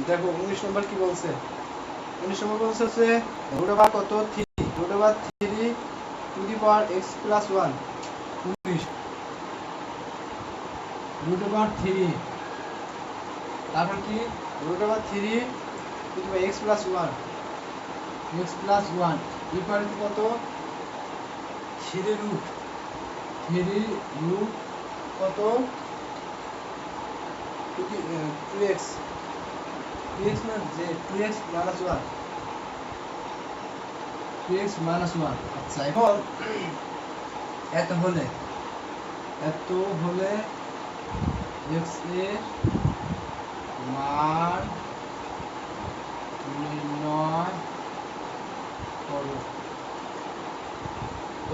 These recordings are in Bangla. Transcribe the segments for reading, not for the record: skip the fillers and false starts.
দেখো 19 নম্বর কি বলছে, 19 নম্বর বলছে হচ্ছে রুট ওভার কত 3 root over 3 to the power x plus 1 19 root over 3 তারপর কি root over 3 to the power x plus 1 equal to কত 3 রুট কত 2x না যে 2x minus 1 2x minus 1 আচ্ছা এখন এত হলে x এর মান নির্ণয় করো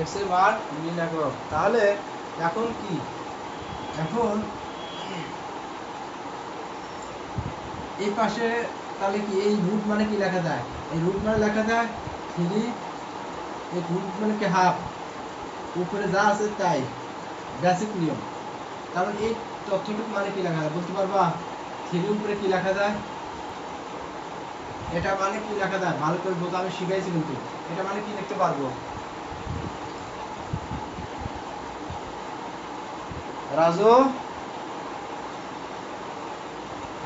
x এর মান নির্ণয় করো। তাহলে এখন কি এখন এই পাশে তাহলে কি এই রুট মানে কি লেখা যায়, এই রুট মানে লেখা যায় 3 এই রুট মানে কি হাফ উপরে যা আছে তাই বেসিক নিয়ম। কারণ এই তথ্যটুকু মানে কি লেখা যায় বলতে পারবা 3 উপরে কি লেখা যায়, এটা মানে কি লেখা যায় ভালো করে বলতে আমি শিখাইছি কিন্তু এটা মানে কি লিখতে পারবো রাজু,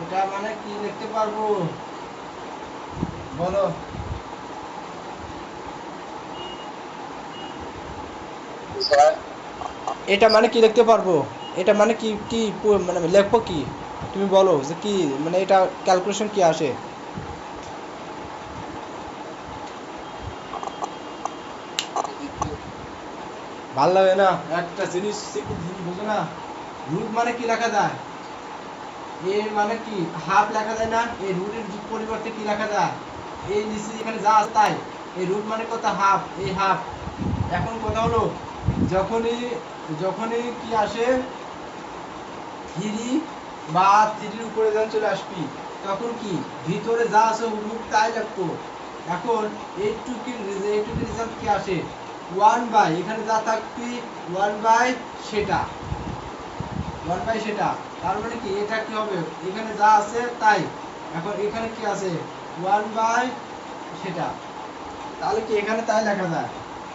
এটা মানে কি লিখতে পারবো বলো, এটা মানে কি লিখতে পারবো, এটা মানে কি কি মানে লিখবো কি তুমি বলো যে কি মানে এটা ক্যালকুলেশন কি আসে, ভালো লাগে না একটা জিনিস বুঝো না, রুট মানে কি লেখা যায় এ মানে কি হাফ লেখা যায় না, এই রুটের পরিবর্তে কি লেখা যায় এই নিচে এখানে যা আছে তাই, এই রুট মানে কত হাফ, এই হাফ। এখন কথা হলো যখনই যখনই কি আসে 3 বা 3 উপরে যখন চলে আসবি তখন কি ভিতরে যা আছে রুট তাই লিখবো। এখন এইটুকুর রেজাল্ট কি আসে 1 বাই এখানে যা থাকবি 1 বাই সেটা 1 বাই সেটা, তার মানে কি এটা কি হবে এখানে যা আছে তাই, এখন এখানে কি আছে 1 বাই সেটা, তাহলে কি এখানে তাই লেখা যায়,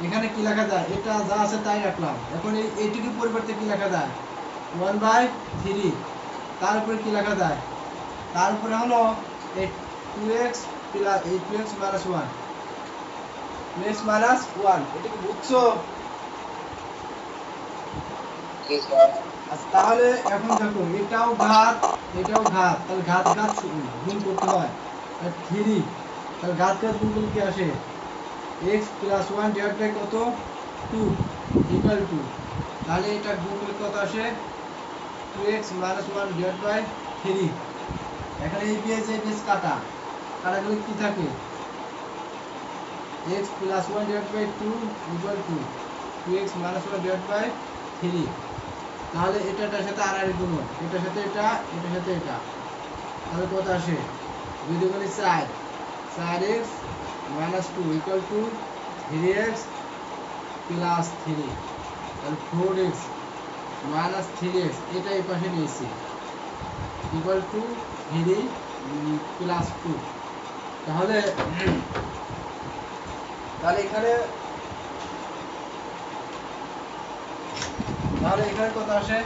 এখানে কি লেখা যায় এটা যা আছে তাই রাখলাম। এখন এইটুকুর পরিবর্তে কি লেখা যায় 1 বাই 3, তার উপরে কি লেখা যায় তার উপরে হলো এই 2x প্লাস এই 2x minus 1 2x minus 1 এটা কি বুঝছো? আচ্ছা তাহলে এখন দেখো এটাও ঘাত তাহলে ঘাত গুণ করতে হয় 3, তাহলে ঘাত গুণ করলে কি আসে x প্লাস 1 ডিভাইড বাই কত 2 ইকুয়াল টু, তাহলে এটা গুণ করলে কত আসে 2x minus 1 ডিভাইড বাই 3, এখানে এই পেজ কাটা গেলে কি থাকে x plus 1 divide by 2 equal to 2x minus 1 divide by 3, তাহলে এটার সাথে আর গুণ এটার সাথে এটা এটার সাথে এটা, তাহলে কত আসে 2 দুগুণে 4 4x minus 2 equal two 3x plus 3, তাহলে 4x minus 3x এটা এই পাশে নিয়েছি ইকুয়াল টু 3 প্লাস 2, তাহলে এখানে কত আসে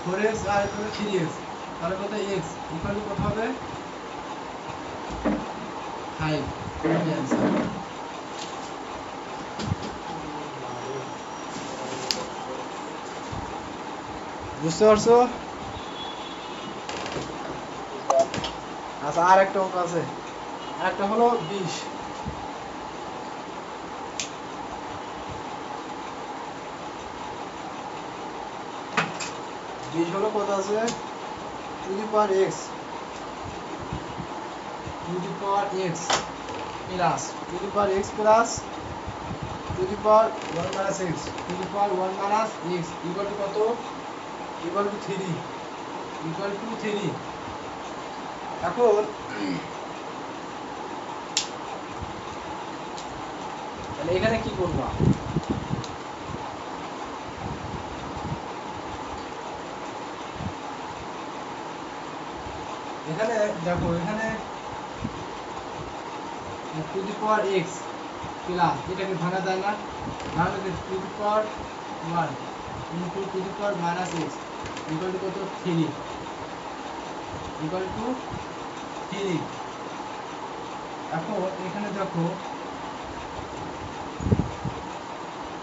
4x আর এখানে 3x, তাহলে কত x ইকুয়াল টু কত হবে 5, অ্যানসার। বুঝতে পারছো? আচ্ছা আর একটা অঙ্ক আছে, আরেকটা হলো 20 হলো কত আছে two the power x plus two the power x plus two the power 1 minus x two the power 1 minus x equal to কত ইকুয়াল টু 3 এখন তাহলে এখানে কি করব এখানে দেখো এখানে two the power x plus, এটাকে ভাঙা যায় না, ভাঙলে two the power 1 into two the power minus x equal to কত 3 ইকুয়াল টু 3। এখন এখানে দেখো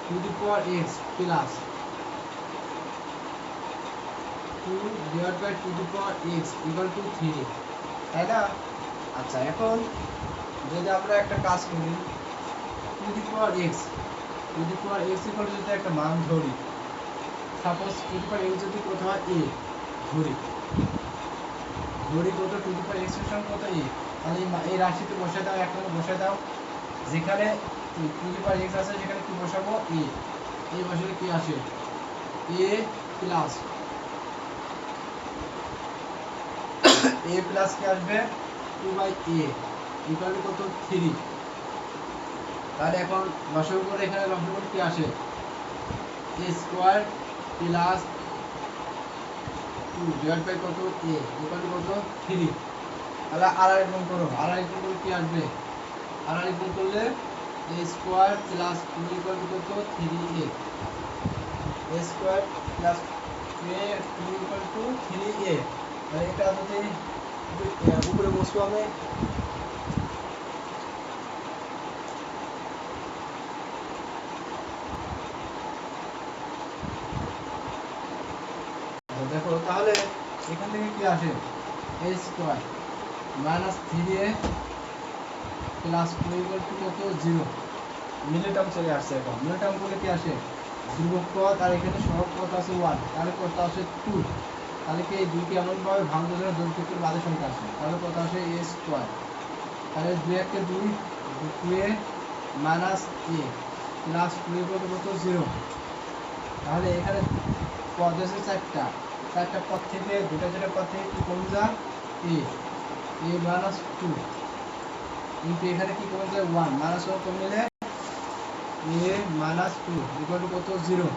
two the power x plus 2 divide by to the power x equal to 3, তাই না? আচ্ছা, এখন যদি আমরা একটা কাজ করি, two the power x equal যদি একটা মান ধরি, suppose two the power x যদি কত হয় এ ধরি কত টু দি পাওয়ার এক্স এর সমান কত এ, তাহলে এই রাশিতে বসায় দাও, এক নম্বর বসায় দাও, যেখানে টু দি পাওয়ার এক্স আছে সেখানে কি বসাবো এ বসালে কি আসে এ প্লাস কি আসবে 2/a ইকুয়াল টু কত 3। তাহলে এখন লসাগু করে এখানে লসাগু কি আসে a square plus 2 divide by কত a ইকুয়াল টু কত 3। তাহলে আর গুণ করো, কি আসবে, গুণ করলে a square plus 2 equal to কত 3a, a square plus 2 equal two 3a। তাহলে এটা যদি উপরে বসবো আমি, দেখো তাহলে এখান থেকে কি আসে a square minus 3a plus 2 equal to কত 0, মিডল টার্ম চলে আসছে। এখন মিডল টার্ম করলে কি আসে ধ্রুবক পদ, আর এখানে সহগ পদ আছে 1, তাহলে কত আসে 2। তাহলে কি এই দুইটি এমন ভাবে ভাঙলে যেন দৈর্ঘ্যের বাদে সংখ্যা আসে, তাহলে কত আসে a স্কয়ার, তাহলে 2 কে 2a minus a plus 2 equal to কত 0। তাহলে এখানে পদ আছে চারটা পদ থেকে দুটা পদ থেকে কি কমে যায় a মাইনাস 2, কিন্তু এখানে কি কমে যায় 1, মাইনাস 1 কমলে a মাইনাস 2 ইকুয়াল টু কত 0।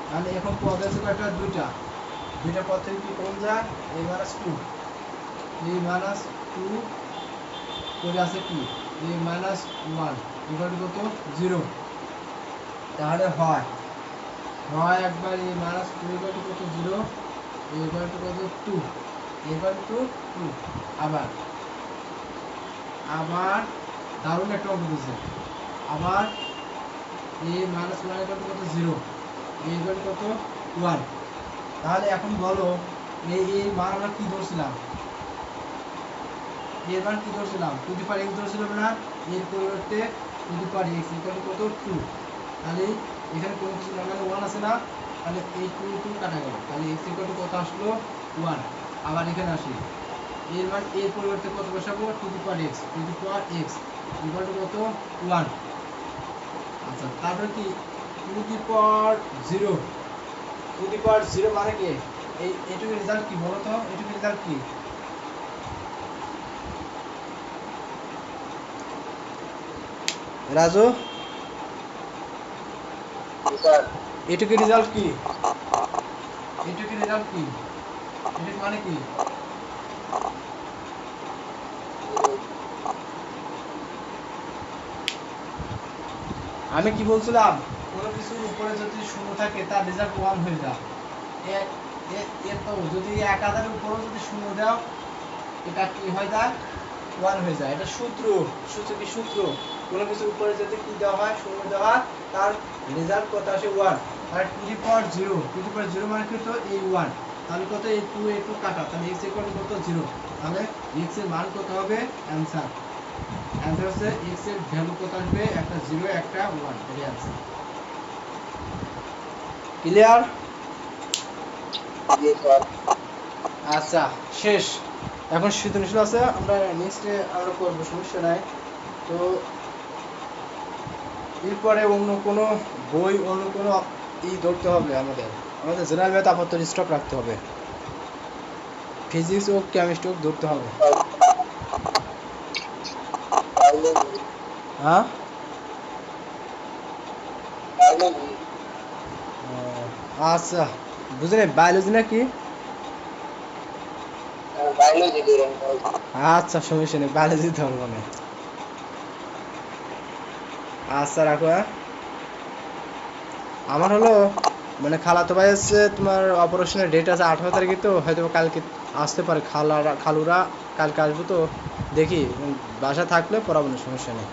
তাহলে এখন পদ আছে কয়টা দুইটা পদ থেকে কি কমে যায় a মাইনাস 2 পড়ে আছে কি a মাইনাস 1 ইকুয়াল টু কত 0। তাহলে হয় একবার a মাইনাস 2 ইকুয়াল টু কত 0, a ইকুয়াল টু কত 2, ইকুয়াল টু 2। আবার দারুণ একটা অঙ্ক দিয়েছে, আবার a মাইনাস 1 ইকুয়াল টু কত 0, a ইকুয়াল টু কত 1। তাহলে এখন বলো এই মান আমরা কি ধরছিলাম, এর মান কি ধরছিলাম টু দি পাওয়ার x ধরছিলাম না, এর পরিবর্তে two the power x equal to কত 2। তাহলে এখানে কোন কিছু না, মানে 1 আছে না, তাহলে এই 2 কাটা গেল, তাহলে x ইকুয়াল টু কত আসলো 1। আবার এখানে আসি, এর মান এর পরিবর্তে কত বসাবো two the power x equal to কত 1। আচ্ছা, তারপরে কি টু দি পাওয়ার 0 মানে কি এইটুকু রেজাল্ট কি বলো তো, এইটুকু রেজাল্ট কি রাজু, এটুকু রেজাল্ট কি, এটুকু মানে কি, আমি কি বলছিলাম কোনো কিছুর উপরে যদি শূন্য থাকে তার রেজাল্ট 1 হয়ে যায়। তো যদি 1000-এর উপরেও যদি শূন্য দাও এটা কি হয়ে যায় 1 হয়ে যায়। এটা সূত্র কোনো কিছুর উপরে যদি কি দেওয়া হয় শূন্য দেওয়া হয় তার রেজাল্ট কত আসে 1। আর টু দি পাওয়ার 0 মানে কি তো এই 1, তাহলে কত এই 2 কাটা, তাহলে x ইকুয়াল টু কত 0। তাহলে x এর মান কত হবে অ্যানসার হচ্ছে x এর ভ্যালু কত আসবে, একটা 0 একটা 1, এর অ্যানসার। ক্লিয়ার? আচ্ছা শেষ, এখন সৃজনশীল আছে, আমরা নেক্সটে আমরা করবো, সমস্যা নাই। তো এরপরে অন্য কোনো বই অন্য কোনো ধরতে হবে, আমাদের জেনারেল ম্যাথ আপাতত স্টপ রাখতে হবে, ফিজিক্স ও কেমিস্ট্রি ধরতে হবে। হ্যাঁ আচ্ছা, বুঝলেন বায়োলজি নাকি? আচ্ছা সমস্যা নেই, বায়োলজি ধরবো না। আচ্ছা রাখো। হ্যাঁ, আমার হলো মানে খালাতো ভাই হচ্ছে তোমার অপারেশনের ডেট আছে 18 তারিখে, তো হয়তো কালকে আসতে পারে। খালুরা কালকে আসবো, তো দেখি বাসা থাকলে পড়াবো না, সমস্যা নেই।